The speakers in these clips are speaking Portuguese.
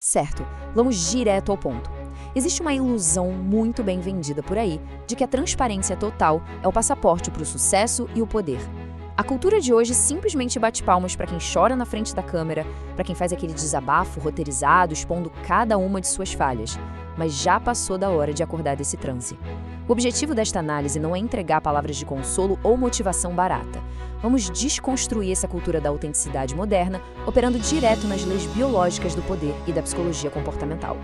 Certo, vamos direto ao ponto. Existe uma ilusão muito bem vendida por aí de que a transparência total é o passaporte para o sucesso e o poder. A cultura de hoje simplesmente bate palmas para quem chora na frente da câmera, para quem faz aquele desabafo roteirizado expondo cada uma de suas falhas, mas já passou da hora de acordar desse transe. O objetivo desta análise não é entregar palavras de consolo ou motivação barata. Vamos desconstruir essa cultura da autenticidade moderna, operando direto nas leis biológicas do poder e da psicologia comportamental.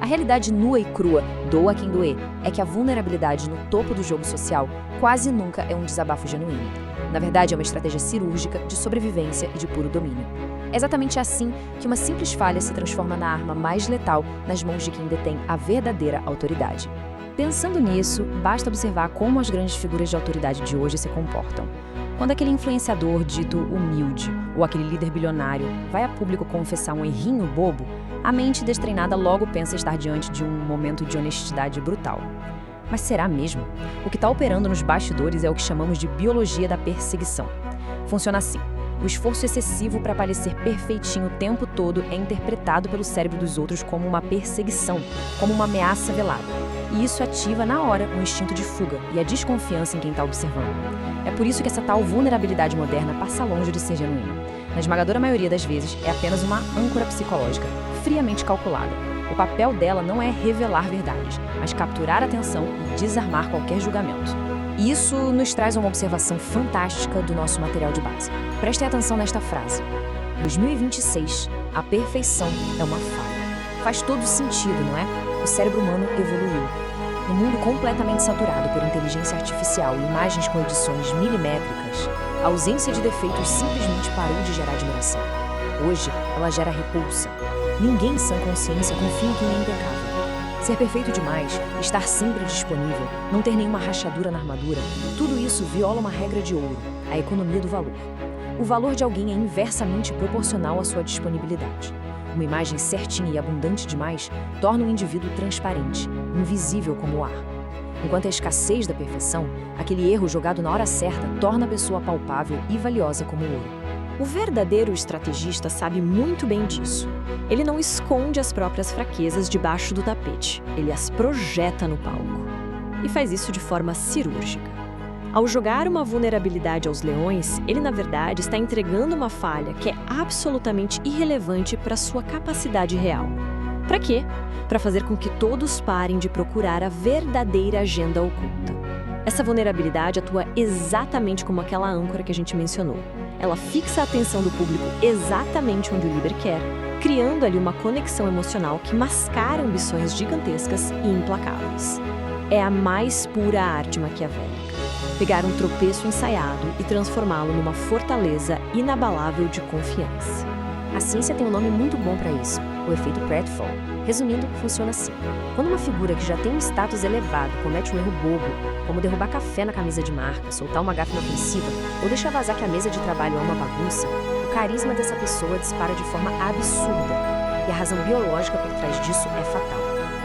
A realidade nua e crua, doa quem doer, é que a vulnerabilidade no topo do jogo social quase nunca é um desabafo genuíno. Na verdade, é uma estratégia cirúrgica de sobrevivência e de puro domínio. É exatamente assim que uma simples falha se transforma na arma mais letal nas mãos de quem detém a verdadeira autoridade. Pensando nisso, basta observar como as grandes figuras de autoridade de hoje se comportam. Quando aquele influenciador dito humilde ou aquele líder bilionário vai a público confessar um errinho bobo, a mente destreinada logo pensa estar diante de um momento de honestidade brutal. Mas será mesmo? O que está operando nos bastidores é o que chamamos de biologia da perseguição. Funciona assim. O esforço excessivo para parecer perfeitinho o tempo todo é interpretado pelo cérebro dos outros como uma perseguição, como uma ameaça velada. E isso ativa na hora o instinto de fuga e a desconfiança em quem está observando. É por isso que essa tal vulnerabilidade moderna passa longe de ser genuína. Na esmagadora maioria das vezes, é apenas uma âncora psicológica, friamente calculada. O papel dela não é revelar verdades, mas capturar a atenção e desarmar qualquer julgamento. E isso nos traz uma observação fantástica do nosso material de base. Prestem atenção nesta frase. 2026, a perfeição é uma falha. Faz todo sentido, não é? O cérebro humano evoluiu. No mundo completamente saturado por inteligência artificial e imagens com edições milimétricas, a ausência de defeitos simplesmente parou de gerar admiração. Hoje, ela gera repulsa. Ninguém em sã consciência confia em quem é impecável. Ser perfeito demais, estar sempre disponível, não ter nenhuma rachadura na armadura, tudo isso viola uma regra de ouro, a economia do valor. O valor de alguém é inversamente proporcional à sua disponibilidade. Uma imagem certinha e abundante demais torna o indivíduo transparente, invisível como o ar. Enquanto a escassez da perfeição, aquele erro jogado na hora certa torna a pessoa palpável e valiosa como o ouro. O verdadeiro estrategista sabe muito bem disso. Ele não esconde as próprias fraquezas debaixo do tapete, ele as projeta no palco. E faz isso de forma cirúrgica. Ao jogar uma vulnerabilidade aos leões, ele na verdade está entregando uma falha que é absolutamente irrelevante para sua capacidade real. Para quê? Para fazer com que todos parem de procurar a verdadeira agenda oculta. Essa vulnerabilidade atua exatamente como aquela âncora que a gente mencionou. Ela fixa a atenção do público exatamente onde o líder quer, criando ali uma conexão emocional que mascara ambições gigantescas e implacáveis. É a mais pura arte maquiavélica. Pegar um tropeço ensaiado e transformá-lo numa fortaleza inabalável de confiança. A ciência tem um nome muito bom para isso, o efeito Pratfall. Resumindo, funciona assim. Quando uma figura que já tem um status elevado comete um erro bobo, como derrubar café na camisa de marca, soltar uma gafe inofensiva ou deixar vazar que a mesa de trabalho é uma bagunça, o carisma dessa pessoa dispara de forma absurda. E a razão biológica por trás disso é fatal.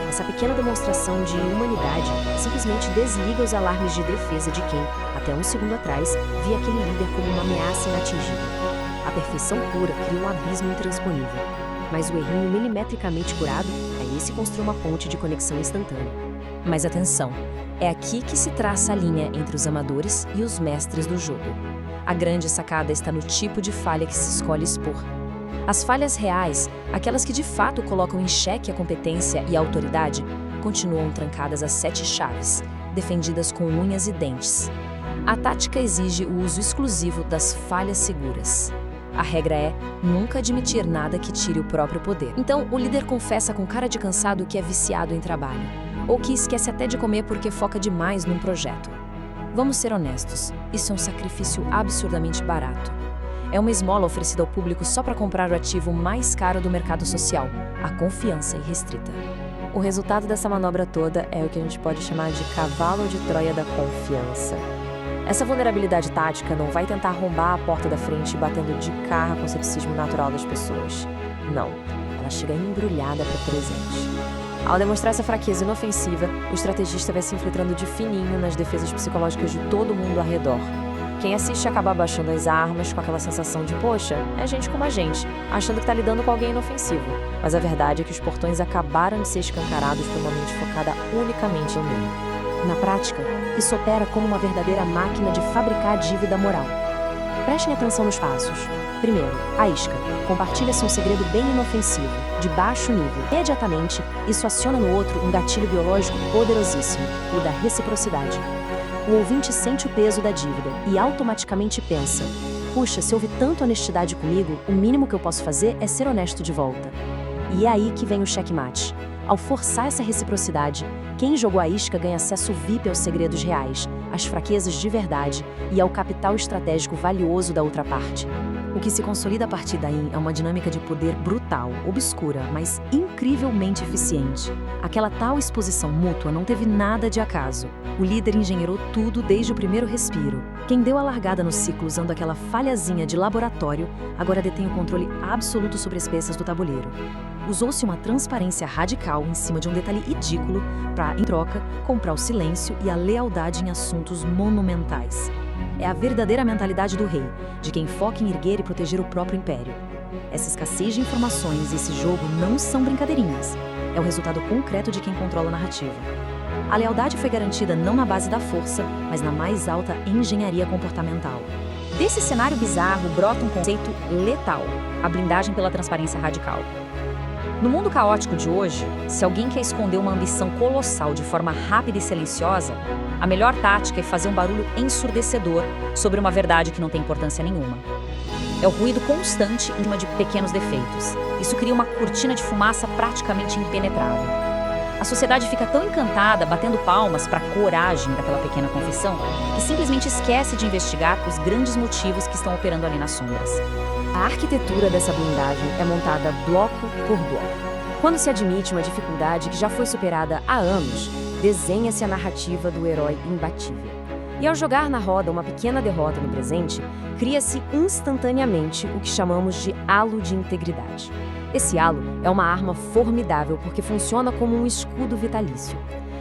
Essa pequena demonstração de humanidade simplesmente desliga os alarmes de defesa de quem, até um segundo atrás, via aquele líder como uma ameaça inatingível. A perfeição pura cria um abismo intransponível. Mas o errinho milimetricamente curado, aí se constrói uma ponte de conexão instantânea. Mas atenção, é aqui que se traça a linha entre os amadores e os mestres do jogo. A grande sacada está no tipo de falha que se escolhe expor. As falhas reais, aquelas que de fato colocam em xeque a competência e a autoridade, continuam trancadas a 7 chaves, defendidas com unhas e dentes. A tática exige o uso exclusivo das falhas seguras. A regra é nunca admitir nada que tire o próprio poder. Então, o líder confessa com cara de cansado que é viciado em trabalho, ou que esquece até de comer porque foca demais num projeto. Vamos ser honestos, isso é um sacrifício absurdamente barato. É uma esmola oferecida ao público só para comprar o ativo mais caro do mercado social, a confiança irrestrita. O resultado dessa manobra toda é o que a gente pode chamar de cavalo de Troia da confiança. Essa vulnerabilidade tática não vai tentar arrombar a porta da frente batendo de cara com o cepticismo natural das pessoas. Não, ela chega embrulhada para presente. Ao demonstrar essa fraqueza inofensiva, o estrategista vai se infiltrando de fininho nas defesas psicológicas de todo mundo ao redor. Quem assiste acaba abaixando as armas com aquela sensação de, poxa, é gente como a gente, achando que tá lidando com alguém inofensivo. Mas a verdade é que os portões acabaram de ser escancarados por uma mente focada unicamente no meio. Na prática, isso opera como uma verdadeira máquina de fabricar dívida moral. Prestem atenção nos passos. Primeiro, a isca. Compartilha-se um segredo bem inofensivo, de baixo nível. Imediatamente, isso aciona no outro um gatilho biológico poderosíssimo, o da reciprocidade. O ouvinte sente o peso da dívida e automaticamente pensa: puxa, se houve tanta honestidade comigo, o mínimo que eu posso fazer é ser honesto de volta. E é aí que vem o checkmate. Ao forçar essa reciprocidade, quem jogou a isca ganha acesso VIP aos segredos reais, às fraquezas de verdade e ao capital estratégico valioso da outra parte. O que se consolida a partir daí é uma dinâmica de poder brutal, obscura, mas incrivelmente eficiente. Aquela tal exposição mútua não teve nada de acaso. O líder engenheirou tudo desde o primeiro respiro. Quem deu a largada no ciclo usando aquela falhazinha de laboratório, agora detém o controle absoluto sobre as peças do tabuleiro. Usou-se uma transparência radical em cima de um detalhe ridículo para, em troca, comprar o silêncio e a lealdade em assuntos monumentais. É a verdadeira mentalidade do rei, de quem foca em erguer e proteger o próprio império. Essa escassez de informações e esse jogo não são brincadeirinhas. É o resultado concreto de quem controla a narrativa. A lealdade foi garantida não na base da força, mas na mais alta engenharia comportamental. Desse cenário bizarro brota um conceito letal: a blindagem pela transparência radical. No mundo caótico de hoje, se alguém quer esconder uma ambição colossal de forma rápida e silenciosa, a melhor tática é fazer um barulho ensurdecedor sobre uma verdade que não tem importância nenhuma. É o ruído constante em cima de pequenos defeitos. Isso cria uma cortina de fumaça praticamente impenetrável. A sociedade fica tão encantada, batendo palmas para a coragem daquela pequena confissão, que simplesmente esquece de investigar os grandes motivos que estão operando ali nas sombras. A arquitetura dessa blindagem é montada bloco por bloco. Quando se admite uma dificuldade que já foi superada há anos, desenha-se a narrativa do herói imbatível. E ao jogar na roda uma pequena derrota no presente, cria-se instantaneamente o que chamamos de halo de integridade. Esse halo é uma arma formidável porque funciona como um escudo vitalício.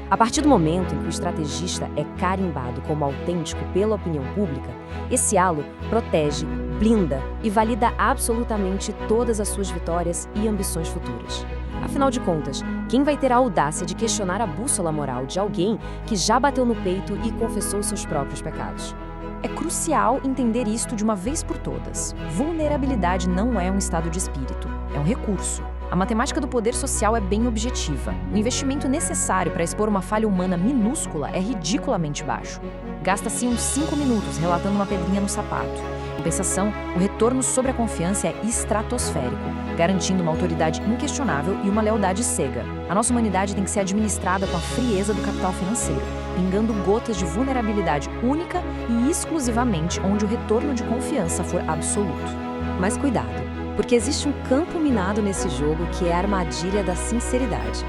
A partir do momento em que o estrategista é carimbado como autêntico pela opinião pública, esse halo protege, blinda e valida absolutamente todas as suas vitórias e ambições futuras. Afinal de contas, quem vai ter a audácia de questionar a bússola moral de alguém que já bateu no peito e confessou seus próprios pecados? É crucial entender isto de uma vez por todas. Vulnerabilidade não é um estado de espírito, é um recurso. A matemática do poder social é bem objetiva. O investimento necessário para expor uma falha humana minúscula é ridiculamente baixo. Gasta-se uns 5 minutos relatando uma pedrinha no sapato. Em compensação, o retorno sobre a confiança é estratosférico, garantindo uma autoridade inquestionável e uma lealdade cega. A nossa humanidade tem que ser administrada com a frieza do capital financeiro, pingando gotas de vulnerabilidade única e exclusivamente onde o retorno de confiança for absoluto. Mas cuidado! Porque existe um campo minado nesse jogo que é a armadilha da sinceridade.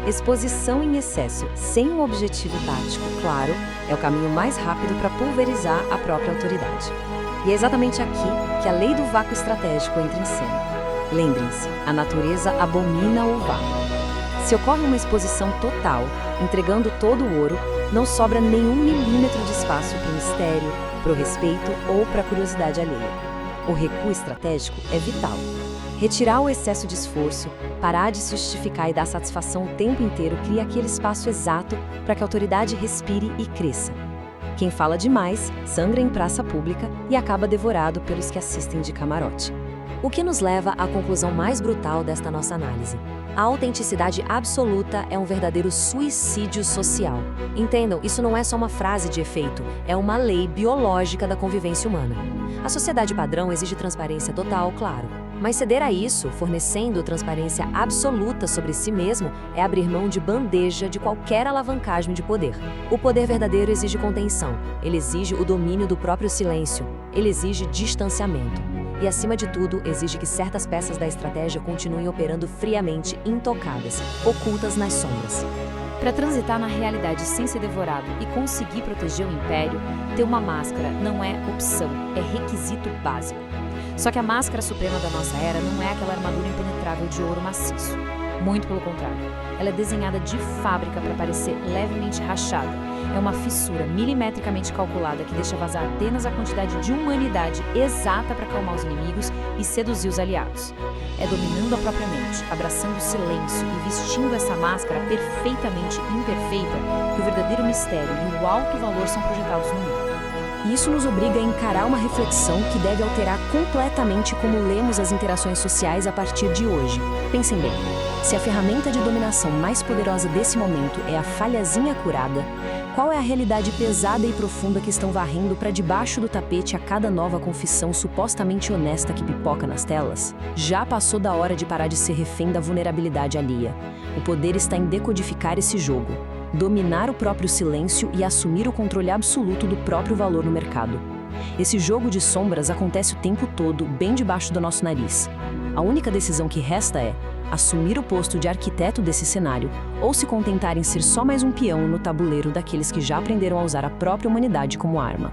Exposição em excesso, sem um objetivo tático claro, é o caminho mais rápido para pulverizar a própria autoridade. E é exatamente aqui que a lei do vácuo estratégico entra em cena. Lembrem-se, a natureza abomina o vácuo. Se ocorre uma exposição total, entregando todo o ouro, não sobra nenhum milímetro de espaço para o mistério, para o respeito ou para a curiosidade alheia. O recuo estratégico é vital. Retirar o excesso de esforço, parar de se justificar e dar satisfação o tempo inteiro cria aquele espaço exato para que a autoridade respire e cresça. Quem fala demais sangra em praça pública e acaba devorado pelos que assistem de camarote. O que nos leva à conclusão mais brutal desta nossa análise. A autenticidade absoluta é um verdadeiro suicídio social. Entendam, isso não é só uma frase de efeito, é uma lei biológica da convivência humana. A sociedade padrão exige transparência total, claro. Mas ceder a isso, fornecendo transparência absoluta sobre si mesmo, é abrir mão de bandeja de qualquer alavancagem de poder. O poder verdadeiro exige contenção, ele exige o domínio do próprio silêncio, ele exige distanciamento. E, acima de tudo, exige que certas peças da estratégia continuem operando friamente, intocadas, ocultas nas sombras. Para transitar na realidade sem ser devorado e conseguir proteger o império, ter uma máscara não é opção, é requisito básico. Só que a máscara suprema da nossa era não é aquela armadura impenetrável de ouro maciço. Muito pelo contrário. Ela é desenhada de fábrica para parecer levemente rachada. É uma fissura milimetricamente calculada que deixa vazar apenas a quantidade de humanidade exata para acalmar os inimigos e seduzir os aliados. É dominando a própria mente, abraçando o silêncio e vestindo essa máscara perfeitamente imperfeita que o verdadeiro mistério e o alto valor são projetados no mundo. E isso nos obriga a encarar uma reflexão que deve alterar completamente como lemos as interações sociais a partir de hoje. Pensem bem, se a ferramenta de dominação mais poderosa desse momento é a falhazinha curada, qual é a realidade pesada e profunda que estão varrendo para debaixo do tapete a cada nova confissão supostamente honesta que pipoca nas telas? Já passou da hora de parar de ser refém da vulnerabilidade alheia. O poder está em decodificar esse jogo, dominar o próprio silêncio e assumir o controle absoluto do próprio valor no mercado. Esse jogo de sombras acontece o tempo todo, bem debaixo do nosso nariz. A única decisão que resta é assumir o posto de arquiteto desse cenário ou se contentar em ser só mais um peão no tabuleiro daqueles que já aprenderam a usar a própria humanidade como arma.